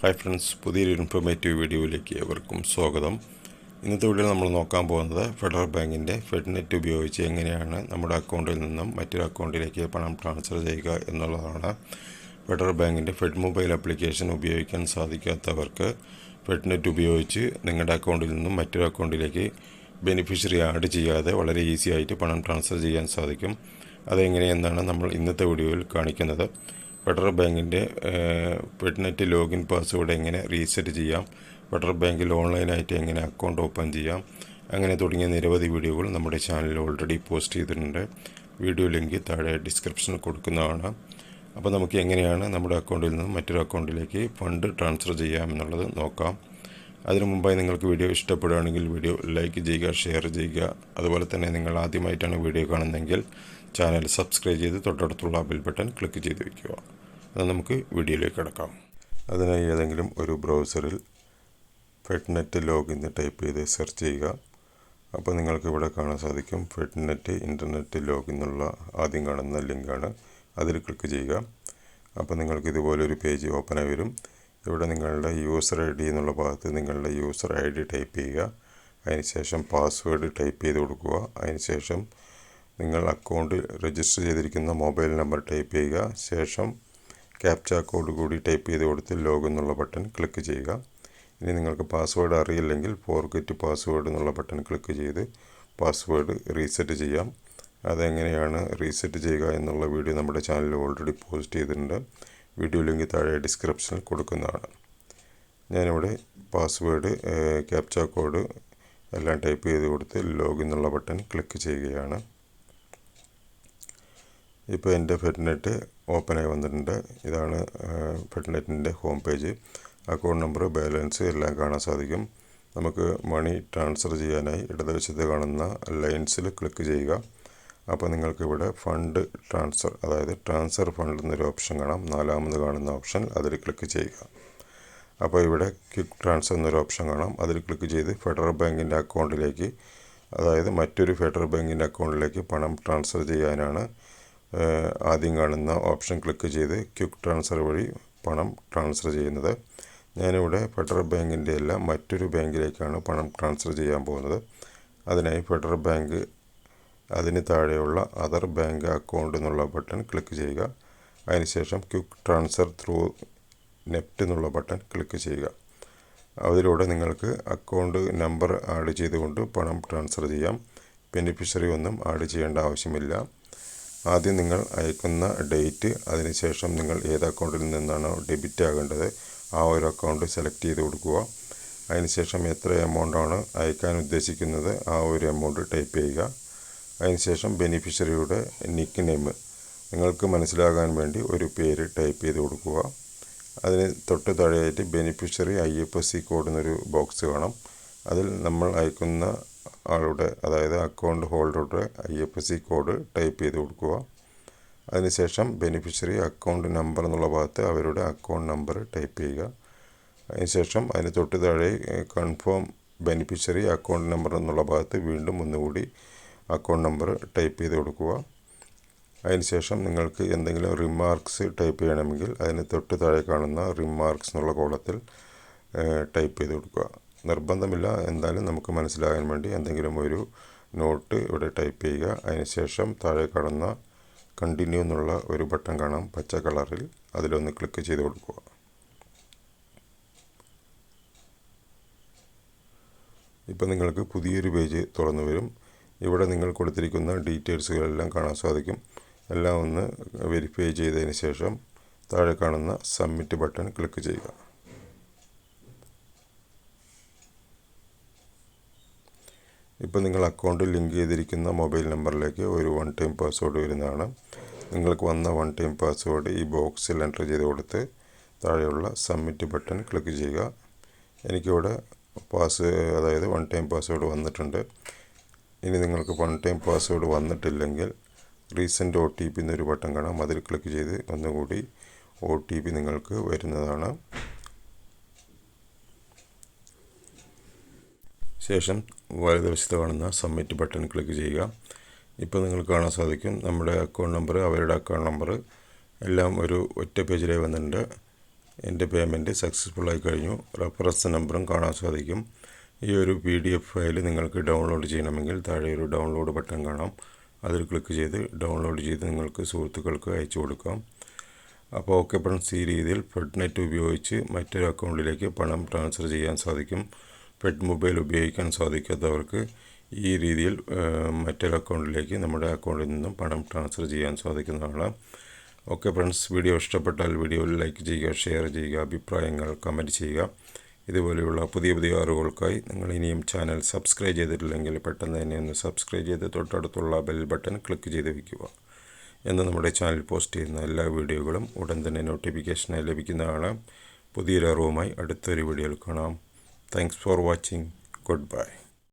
Hi friends, പുതിയൊരു informative വീഡിയോയിലേക്ക് ഏവർക്കും സ്വാഗതം. ഇന്നത്തെ വീഡിയോയിൽ നമ്മൾ നോക്കാൻ പോകുന്നത് ഫെഡറൽ ബാങ്കിൻ്റെ ഫെഡ്നെറ്റ് ഉപയോഗിച്ച് എങ്ങനെയാണ് നമ്മുടെ അക്കൗണ്ടിൽ നിന്നും മറ്റൊരു അക്കൗണ്ടിലേക്ക് പണം ട്രാൻസ്ഫർ ചെയ്യുക എന്നുള്ളതാണ്. ഫെഡറൽ ബാങ്കിൻ്റെ ഫെഡ് മൊബൈൽ ആപ്ലിക്കേഷൻ ഉപയോഗിക്കാൻ സാധിക്കാത്തവർക്ക് ഫെഡ്നെറ്റ് ഉപയോഗിച്ച് നിങ്ങളുടെ അക്കൗണ്ടിൽ നിന്നും മറ്റൊരു അക്കൗണ്ടിലേക്ക് ബെനിഫിഷ്യറി ആഡ് ചെയ്യാതെ വളരെ ഈസി ആയിട്ട് പണം ട്രാൻസ്ഫർ ചെയ്യാൻ സാധിക്കും. അതെങ്ങനെയെന്നാണ് നമ്മൾ ഇന്നത്തെ വീഡിയോയിൽ കാണിക്കുന്നത്. ഫെഡറൽ ബാങ്കിൻ്റെ ഫെഡ്നെറ്റ് ലോഗിൻ പാസ്വേഡ് എങ്ങനെ റീസെറ്റ് ചെയ്യാം, ഫെഡറൽ ബാങ്കിൽ ഓൺലൈനായിട്ട് എങ്ങനെ അക്കൗണ്ട് ഓപ്പൺ ചെയ്യാം, അങ്ങനെ തുടങ്ങിയ നിരവധി വീഡിയോകൾ നമ്മുടെ ചാനലിൽ ഓൾറെഡി പോസ്റ്റ് ചെയ്തിട്ടുണ്ട്. വീഡിയോ ലിങ്ക് താഴെ ഡിസ്ക്രിപ്ഷനിൽ കൊടുക്കുന്നതാണ്. അപ്പോൾ നമുക്ക് എങ്ങനെയാണ് നമ്മുടെ അക്കൗണ്ടിൽ നിന്നും മറ്റൊരു അക്കൗണ്ടിലേക്ക് ഫണ്ട് ട്രാൻസ്ഫർ ചെയ്യാമെന്നുള്ളത് നോക്കാം. അതിനു മുമ്പായി നിങ്ങൾക്ക് വീഡിയോ ഇഷ്ടപ്പെടുകയാണെങ്കിൽ വീഡിയോ ലൈക്ക് ചെയ്യുക, ഷെയർ ചെയ്യുക. അതുപോലെ തന്നെ നിങ്ങൾ ആദ്യമായിട്ടാണ് വീഡിയോ കാണുന്നതെങ്കിൽ ചാനൽ സബ്സ്ക്രൈബ് ചെയ്ത് തൊട്ടടുത്തുള്ള ബെൽ ബട്ടൺ ക്ലിക്ക് ചെയ്ത് വയ്ക്കുക. അത് നമുക്ക് വീഡിയോയിലേക്ക് കിടക്കാം. അതിനായി ഏതെങ്കിലും ഒരു ബ്രൗസറിൽ ഫെഡ്നെറ്റ് ലോഗിൻ ടൈപ്പ് ചെയ്ത് സെർച്ച് ചെയ്യുക. അപ്പോൾ നിങ്ങൾക്ക് ഇവിടെ കാണാൻ സാധിക്കും ഫെഡ്നെറ്റ് ഇൻ്റർനെറ്റ് ലോഗിൻ എന്നുള്ള ആദ്യം കാണുന്ന ലിങ്കാണ്. അതിൽ ക്ലിക്ക് ചെയ്യുക. അപ്പോൾ നിങ്ങൾക്ക് ഇതുപോലൊരു പേജ് ഓപ്പണായി വരും. ഇവിടെ നിങ്ങളുടെ യൂസർ ഐ ഡി എന്നുള്ള ഭാഗത്ത് നിങ്ങളുടെ യൂസർ ഐ ഡി ടൈപ്പ് ചെയ്യുക. അതിനുശേഷം പാസ്വേഡ് ടൈപ്പ് ചെയ്ത് കൊടുക്കുക. അതിനുശേഷം നിങ്ങൾ അക്കൗണ്ട് രജിസ്റ്റർ ചെയ്തിരിക്കുന്ന മൊബൈൽ നമ്പർ ടൈപ്പ് ചെയ്യുക. ശേഷം ക്യാപ്ച കോഡ് കൂടി ടൈപ്പ് ചെയ്ത് കൊടുത്ത് ലോഗിൻ എന്നുള്ള ബട്ടൺ ക്ലിക്ക് ചെയ്യുക. ഇനി നിങ്ങൾക്ക് പാസ്വേഡ് അറിയില്ലെങ്കിൽ ഫോർഗെറ്റ് പാസ്വേഡ് എന്നുള്ള ബട്ടൺ ക്ലിക്ക് ചെയ്ത് പാസ്വേഡ് റീസെറ്റ് ചെയ്യാം. അതെങ്ങനെയാണ് റീസെറ്റ് ചെയ്യുക എന്നുള്ള വീഡിയോ നമ്മുടെ ചാനലിൽ ഓൾറെഡി പോസ്റ്റ് ചെയ്തിട്ടുണ്ട്. വീഡിയോ ലിങ്ക് താഴെ ഡിസ്ക്രിപ്ഷനിൽ കൊടുക്കുന്നതാണ്. ഞാനിവിടെ പാസ്വേഡ് ക്യാപ്ച കോഡ് എല്ലാം ടൈപ്പ് ചെയ്ത് കൊടുത്ത് ലോഗിൻ എന്നുള്ള ബട്ടൺ ക്ലിക്ക് ചെയ്യുകയാണ്. ഇപ്പോൾ എൻ്റെ ഫെഡ്നെറ്റ് ഓപ്പണായി വന്നിട്ടുണ്ട്. ഇതാണ് ഫെഡ്നെറ്റിൻ്റെ home page. Account number, balance എല്ലാം കാണാൻ സാധിക്കും. നമുക്ക് മണി ട്രാൻസ്ഫർ ചെയ്യാനായി ഇടതുവശത്ത് കാണുന്ന ലൈൻസിൽ ക്ലിക്ക് ചെയ്യുക. അപ്പോൾ നിങ്ങൾക്ക് ഇവിടെ ഫണ്ട് ട്രാൻസ്ഫർ, അതായത് ട്രാൻസ്ഫർ ഫണ്ട് എന്നൊരു ഓപ്ഷൻ കാണാം. നാലാമത് കാണുന്ന ഓപ്ഷൻ അതിൽ ക്ലിക്ക് ചെയ്യുക. അപ്പോൾ ഇവിടെ ക്വിക്ക് ട്രാൻസ്ഫർ എന്നൊരു ഓപ്ഷൻ കാണാം. അതിൽ ക്ലിക്ക് ചെയ്ത് ഫെഡറൽ ബാങ്കിൻ്റെ അക്കൗണ്ടിലേക്ക്, അതായത് മറ്റൊരു ഫെഡറൽ ബാങ്കിൻ്റെ അക്കൗണ്ടിലേക്ക് പണം ട്രാൻസ്ഫർ ചെയ്യാനാണ് ആദ്യം കാണുന്ന ഓപ്ഷൻ ക്ലിക്ക് ചെയ്ത് ക്വിക്ക് ട്രാൻസ്ഫർ വഴി പണം ട്രാൻസ്ഫർ ചെയ്യുന്നത്. ഞാനിവിടെ ഫെഡറൽ ബാങ്കിൻ്റെ അല്ല മറ്റൊരു ബാങ്കിലേക്കാണ് പണം ട്രാൻസ്ഫർ ചെയ്യാൻ പോകുന്നത്. അതിനായി ഫെഡറൽ ബാങ്ക്, അതിന് താഴെയുള്ള അതർ ബാങ്ക് അക്കൗണ്ട് എന്നുള്ള ബട്ടൺ ക്ലിക്ക് ചെയ്യുക. അതിനുശേഷം ക്വിക്ക് ട്രാൻസ്ഫർ ത്രൂ നെഫ്റ്റ് എന്നുള്ള ബട്ടൺ ക്ലിക്ക് ചെയ്യുക. അതിലൂടെ നിങ്ങൾക്ക് അക്കൗണ്ട് നമ്പർ ആഡ് ചെയ്തുകൊണ്ട് പണം ട്രാൻസ്ഫർ ചെയ്യാം. ബെനിഫിഷ്യറി ഒന്നും ആഡ് ചെയ്യേണ്ട ആവശ്യമില്ല. ആദ്യം നിങ്ങൾ അയക്കുന്ന ഡേറ്റ്, അതിനുശേഷം നിങ്ങൾ ഏത് അക്കൗണ്ടിൽ നിന്നാണോ ഡെബിറ്റ് ആകേണ്ടത് ആ ഒരു അക്കൗണ്ട് സെലക്ട് ചെയ്ത് കൊടുക്കുക. അതിനുശേഷം എത്ര എമൗണ്ടാണ് അയക്കാൻ ഉദ്ദേശിക്കുന്നത് ആ ഒരു എമൗണ്ട് ടൈപ്പ് ചെയ്യുക. അതിനുശേഷം ബെനിഫിഷ്യറിയുടെ നിക്ക് നെയിം നിങ്ങൾക്ക് മനസ്സിലാകാൻ വേണ്ടി ഒരു പേര് ടൈപ്പ് ചെയ്ത് കൊടുക്കുക. അതിന് തൊട്ട് താഴെയായിട്ട് ബെനിഫിഷ്യറി IFSC കോഡ് എന്നൊരു ബോക്സ് കാണാം. അതിൽ നമ്മൾ അയക്കുന്ന ആളുടെ, അതായത് അക്കൗണ്ട് ഹോൾഡറുടെ IFSC കോഡ് ടൈപ്പ് ചെയ്ത് കൊടുക്കുക. അതിനുശേഷം ബെനിഫിഷ്യറി അക്കൗണ്ട് നമ്പർ എന്നുള്ള ഭാഗത്ത് അവരുടെ അക്കൗണ്ട് നമ്പർ ടൈപ്പ് ചെയ്യുക. അതിനുശേഷം അതിന് തൊട്ട് താഴെ കൺഫേം ബെനിഫിഷ്യറി അക്കൗണ്ട് നമ്പർ എന്നുള്ള ഭാഗത്ത് വീണ്ടും ഒന്നുകൂടി അക്കൗണ്ട് നമ്പർ ടൈപ്പ് ചെയ്ത് കൊടുക്കുക. അതിനുശേഷം നിങ്ങൾക്ക് എന്തെങ്കിലും റിമാർക്സ് ടൈപ്പ് ചെയ്യണമെങ്കിൽ അതിന് തൊട്ട് താഴെ കാണുന്ന റിമാർക്സ് എന്നുള്ള കോളത്തിൽ ടൈപ്പ് ചെയ്ത് കൊടുക്കുക. നിർബന്ധമില്ല, എന്തായാലും നമുക്ക് മനസ്സിലാകാൻ വേണ്ടി എന്തെങ്കിലും ഒരു നോട്ട് ഇവിടെ ടൈപ്പ് ചെയ്യുക. അതിനുശേഷം താഴെ കാണുന്ന കണ്ടിന്യൂ എന്നുള്ള ഒരു ബട്ടൺ കാണാം പച്ച കളറിൽ, അതിലൊന്ന് ക്ലിക്ക് ചെയ്ത് കൊടുക്കുക. ഇപ്പോൾ നിങ്ങൾക്ക് പുതിയൊരു പേജ് തുറന്നു വരും. ഇവിടെ നിങ്ങൾ കൊടുത്തിരിക്കുന്ന ഡീറ്റെയിൽസുകളെല്ലാം കാണാൻ സാധിക്കും. എല്ലാം ഒന്ന് വെരിഫൈ ചെയ്തതിന് ശേഷം താഴെ കാണുന്ന സബ്മിറ്റ് ബട്ടൺ ക്ലിക്ക് ചെയ്യുക. ഇപ്പോൾ നിങ്ങൾ അക്കൗണ്ട് ലിങ്ക് ചെയ്തിരിക്കുന്ന മൊബൈൽ നമ്പറിലേക്ക് ഒരു വൺ ടൈം പാസ്വേഡ് വരുന്നതാണ്. നിങ്ങൾക്ക് വന്ന വൺ ടൈം പാസ്വേഡ് ഈ ബോക്സിൽ എൻ്റർ ചെയ്ത് കൊടുത്ത് താഴെയുള്ള സബ്മിറ്റ് ബട്ടൺ ക്ലിക്ക് ചെയ്യുക. എനിക്കിവിടെ അതായത് വൺ ടൈം പാസ്വേഡ് വന്നിട്ടുണ്ട്. ഇനി നിങ്ങൾക്ക് വൺ ടൈം പാസ്വേഡ് വന്നിട്ടില്ലെങ്കിൽ റീസെൻ്റ് OTP എന്നൊരു ബട്ടൺ കാണാം. അതിൽ ക്ലിക്ക് ചെയ്ത് ഒന്നുകൂടി OTP നിങ്ങൾക്ക് വരുന്നതാണ്. ശേഷം വലതുവശത്ത് കാണുന്ന സബ്മിറ്റ് ബട്ടൺ ക്ലിക്ക് ചെയ്യുക. ഇപ്പോൾ നിങ്ങൾക്ക് കാണാൻ സാധിക്കും നമ്മുടെ അക്കൗണ്ട് നമ്പർ, അവരുടെ അക്കൗണ്ട് നമ്പർ എല്ലാം ഒരു ഒറ്റ പേജിലായി വന്നിട്ടുണ്ട്. എൻ്റെ പേയ്മെൻറ്റ് സക്സസ്ഫുള്ളായി കഴിഞ്ഞു. റെഫറൻസ് നമ്പറും കാണാൻ സാധിക്കും. ഈ ഒരു PDF ഫയൽ നിങ്ങൾക്ക് ഡൗൺലോഡ് ചെയ്യണമെങ്കിൽ താഴെ ഒരു ഡൗൺലോഡ് ബട്ടൺ കാണാം. അതിൽ ക്ലിക്ക് ചെയ്ത് ഡൗൺലോഡ് ചെയ്ത് നിങ്ങൾക്ക് സുഹൃത്തുക്കൾക്ക് അയച്ചു കൊടുക്കാം. അപ്പോൾ ഓക്കെ ഫ്രണ്ട്സ്, ഈ രീതിയിൽ ഫെഡ്നെറ്റ് ഉപയോഗിച്ച് മറ്റൊരു അക്കൗണ്ടിലേക്ക് പണം ട്രാൻസ്ഫർ ചെയ്യാൻ സാധിക്കും. ഫെഡ് മൊബൈൽ ഉപയോഗിക്കാൻ സാധിക്കാത്തവർക്ക് ഈ രീതിയിൽ മറ്റൊരു അക്കൗണ്ടിലേക്ക് നമ്മുടെ അക്കൗണ്ടിൽ നിന്നും പണം ട്രാൻസ്ഫർ ചെയ്യാൻ സാധിക്കുന്നതാണ്. ഓക്കെ ഫ്രണ്ട്സ്, വീഡിയോ ഇഷ്ടപ്പെട്ടാൽ വീഡിയോയിൽ ലൈക്ക് ചെയ്യുക, ഷെയർ ചെയ്യുക, അഭിപ്രായങ്ങൾ കമൻറ്റ് ചെയ്യുക. ഇതുപോലെയുള്ള പുതിയ പുതിയ അറിവുകൾക്കായി നിങ്ങൾ ഇനിയും ചാനൽ സബ്സ്ക്രൈബ് ചെയ്തിട്ടില്ലെങ്കിൽ പെട്ടെന്ന് തന്നെ ഒന്ന് സബ്സ്ക്രൈബ് ചെയ്ത് തൊട്ടടുത്തുള്ള ബെൽ ബട്ടൺ ക്ലിക്ക് ചെയ്ത് വയ്ക്കുക. എന്ന് നമ്മുടെ ചാനൽ പോസ്റ്റ് ചെയ്യുന്ന എല്ലാ വീഡിയോകളും ഉടൻ തന്നെ നോട്ടിഫിക്കേഷനായി ലഭിക്കുന്നതാണ്. പുതിയൊരു അറിവുമായി അടുത്തൊരു വീഡിയോയിൽ കാണാം. Thanks for watching. Good bye.